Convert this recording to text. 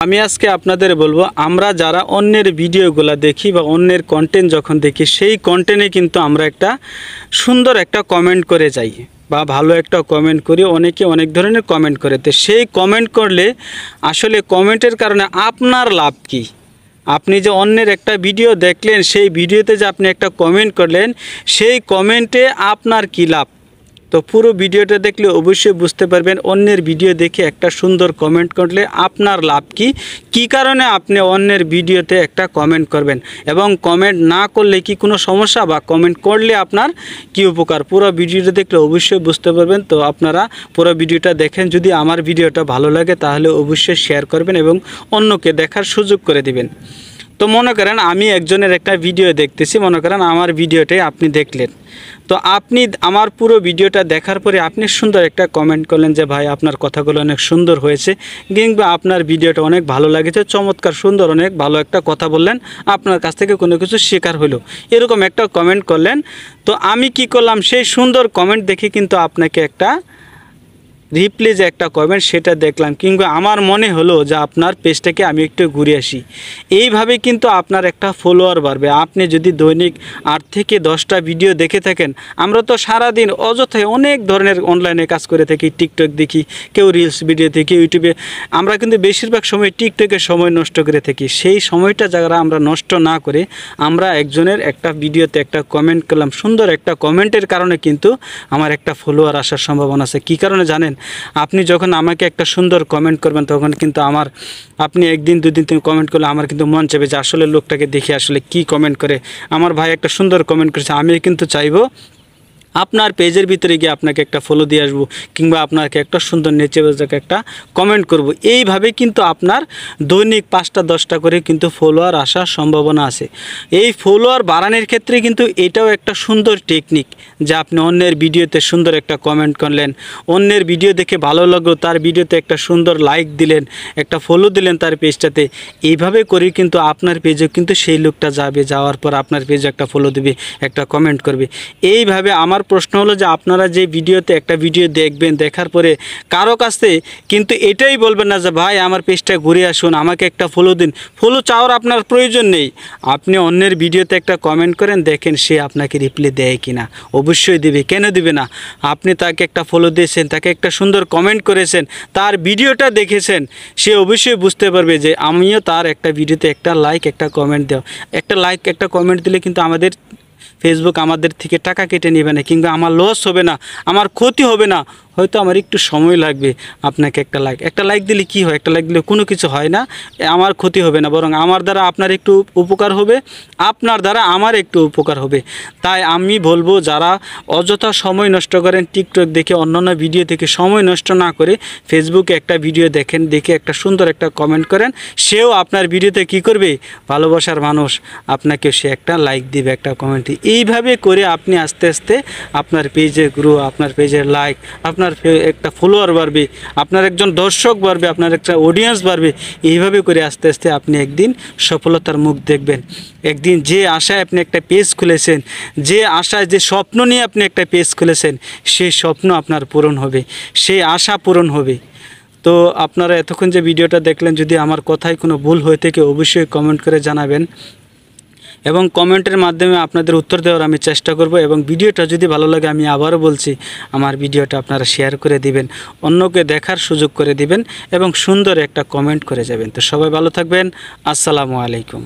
আমি আজকে আপনাদের বলবো আমরা যারা অন্যের ভিডিওগুলো দেখি বা অন্যের কন্টেন্ট যখন দেখি সেই কন্টেন্টে কিন্তু আমরা একটা সুন্দর একটা কমেন্ট করে যাই বা ভালো একটা কমেন্ট করি। অনেকে অনেক ধরনের কমেন্ট করে, তো সেই কমেন্ট করলে আসলে কমেন্টের কারণে আপনার লাভ কি? আপনি যে অন্যের একটা ভিডিও দেখলেন, সেই ভিডিওতে যে আপনি একটা কমেন্ট করলেন, সেই কমেন্টে আপনার কি লাভ? তো পুরো ভিডিওটা দেখলে অবশ্যই বুঝতে পারবেন অন্যের ভিডিও দেখে একটা সুন্দর কমেন্ট করলে আপনার লাভ কি, কী কারণে আপনি অন্যের ভিডিওতে একটা কমেন্ট করবেন, এবং কমেন্ট না করলে কি কোনো সমস্যা, বা কমেন্ট করলে আপনার কি উপকার। পুরো ভিডিওটা দেখলে অবশ্যই বুঝতে পারবেন। তো আপনারা পুরো ভিডিওটা দেখেন। যদি আমার ভিডিওটা ভালো লাগে তাহলে অবশ্যই শেয়ার করবেন এবং অন্যকে দেখার সুযোগ করে দিবেন। তো মনে করেন আমি একজনের একটা ভিডিও দেখতেছি, মনে করেন আমার ভিডিওটাই আপনি দেখলেন। তো আপনি আমার পুরো ভিডিওটা দেখার পরে আপনি সুন্দর একটা কমেন্ট করলেন যে ভাই আপনার কথাগুলো অনেক সুন্দর হয়েছে, কিংবা আপনার ভিডিওটা অনেক ভালো লাগেছে, চমৎকার সুন্দর অনেক ভালো একটা কথা বললেন, আপনার কাছ থেকে কোনো কিছু শেখার হলো, এরকম একটা কমেন্ট করলেন। তো আমি কি করলাম, সেই সুন্দর কমেন্ট দেখে কিন্তু আপনাকে একটা রিপ্লে যে একটা কমেন্ট সেটা দেখলাম, কিংবা আমার মনে হলো যে আপনার পেজটাকে আমি একটু ঘুরে আসি। এইভাবে কিন্তু আপনার একটা ফলোয়ার বাড়বে। আপনি যদি দৈনিক 8 থেকে 10টা ভিডিও দেখে থাকেন, আমরা তো সারাদিন অযথায় অনেক ধরনের অনলাইনে কাজ করে থাকি, টিকটক দেখি, কেউ রিলস ভিডিও দেখি, ইউটিউবে। আমরা কিন্তু বেশিরভাগ সময় টিকটকে সময় নষ্ট করে থাকি। সেই সময়টা যারা আমরা নষ্ট না করে আমরা একজনের একটা ভিডিওতে একটা কমেন্ট করলাম, সুন্দর একটা কমেন্টের কারণে কিন্তু আমার একটা ফলোয়ার আসার সম্ভাবনা আছে। কী কারণে জানেন? আপনি যখন আমাকে একটা সুন্দর কমেন্ট করবেন, তখন কিন্তু আপনি একদিন দুদিন তিন কমেন্ট করলে আমার কিন্তু মন চাইবে যে আসলে লোকটাকে দেখে আসলে কি কমেন্ট করে, আমার ভাই একটা সুন্দর কমেন্ট করেছে, আমি কিন্তু চাইবো আপনার পেজের ভিতরে গিয়ে আপনাকে একটা ফলো দিয়ে আসবো, কিংবা আপনাকে একটা সুন্দর নেচে একটা কমেন্ট করব। এইভাবে কিন্তু আপনার দৈনিক 5টা 10টা করে কিন্তু ফলোয়ার আসার সম্ভাবনা আছে। এই ফলোয়ার বাড়ানোর ক্ষেত্রে কিন্তু এটাও একটা সুন্দর টেকনিক, যে আপনি অন্যের ভিডিওতে সুন্দর একটা কমেন্ট করলেন, অন্যের ভিডিও দেখে ভালো লাগলো, তার ভিডিওতে একটা সুন্দর লাইক দিলেন, একটা ফলো দিলেন তার পেজটাতে। এইভাবে করে কিন্তু আপনার পেজে কিন্তু সেই লোকটা যাবে, যাওয়ার পর আপনার পেজে একটা ফলো দেবে, একটা কমেন্ট করবে। এইভাবে আমার প্রশ্ন হলো যে আপনারা যে ভিডিওতে একটা ভিডিও দেখবেন, দেখার পরে কারো কাছে কিন্তু এটাই বলবেন না যে ভাই আমার পেজটা ঘুরে আসুন, আমাকে একটা ফলো দিন। ফলো চাওয়ার আপনার প্রয়োজন নেই। আপনি অন্যের ভিডিওতে একটা কমেন্ট করেন, দেখেন সে আপনাকে রিপ্লাই দেয় কিনা। অবশ্যই দেবে, কেন দিবে না? আপনি তাকে একটা ফলো দিয়েছেন, তাকে একটা সুন্দর কমেন্ট করেছেন, তার ভিডিওটা দেখেছেন, সে অবশ্যই বুঝতে পারবে যে আমিও তার একটা ভিডিওতে একটা লাইক একটা কমেন্ট দেওয়া। একটা লাইক একটা কমেন্ট দিলে কিন্তু আমাদের ফেসবুক আমাদের থেকে টাকা কেটে নেবে না, কিংবা আমার লস হবে না, আমার ক্ষতি হবে না। হয়তো আমার একটু সময় লাগবে, আপনাকে একটা লাইক দিলে কি হয়? একটা লাইক দিলে কোনো কিছু হয় না, আমার ক্ষতি হবে না, বরং আমার দ্বারা আপনার একটু উপকার হবে, আপনার দ্বারা আমার একটু উপকার হবে। তাই আমি বলবো যারা অযথা সময় নষ্ট করেন টিকটক দেখে, অন্যান্য ভিডিও থেকে সময় নষ্ট না করে ফেসবুকে একটা ভিডিও দেখেন, দেখে একটা সুন্দর একটা কমেন্ট করেন, সেও আপনার ভিডিওতে কি করবে? ভালোবাসার মানুষ, আপনাকে সে একটা লাইক দিবে, একটা কমেন্ট দিবে। এইভাবে করে আপনি আস্তে আস্তে আপনার পেজের গ্রো, আপনার পেজের লাইক, আপনার একটা ফলোয়ার বাড়বে, আপনার একজন দর্শক বাড়বে, আপনার একটা অডিয়েন্স বাড়বে। এইভাবে করে আস্তে আস্তে আপনি একদিন সফলতার মুখ দেখবেন। একদিন যে আশায় আপনি একটা পেজ খুলেছেন, যে আশায়, যে স্বপ্ন নিয়ে আপনি একটা পেজ খুলেছেন, সেই স্বপ্ন আপনার পূরণ হবে, সেই আশা পূরণ হবে। তো আপনারা এতক্ষণ যে ভিডিওটা দেখলেন, যদি আমার কথায় কোনো ভুল হয়ে থাকে অবশ্যই কমেন্ট করে জানাবেন, এবং কমেন্টের মাধ্যমে আপনাদের উত্তর দেওয়ার আমি চেষ্টা করব। এবং ভিডিওটা যদি ভালো লাগে, আমি আবারও বলছি, আমার ভিডিওটা আপনারা শেয়ার করে দিবেন, অন্যকে দেখার সুযোগ করে দিবেন, এবং সুন্দর একটা কমেন্ট করে যাবেন। তো সবাই ভালো থাকবেন। আসসালামু আলাইকুম।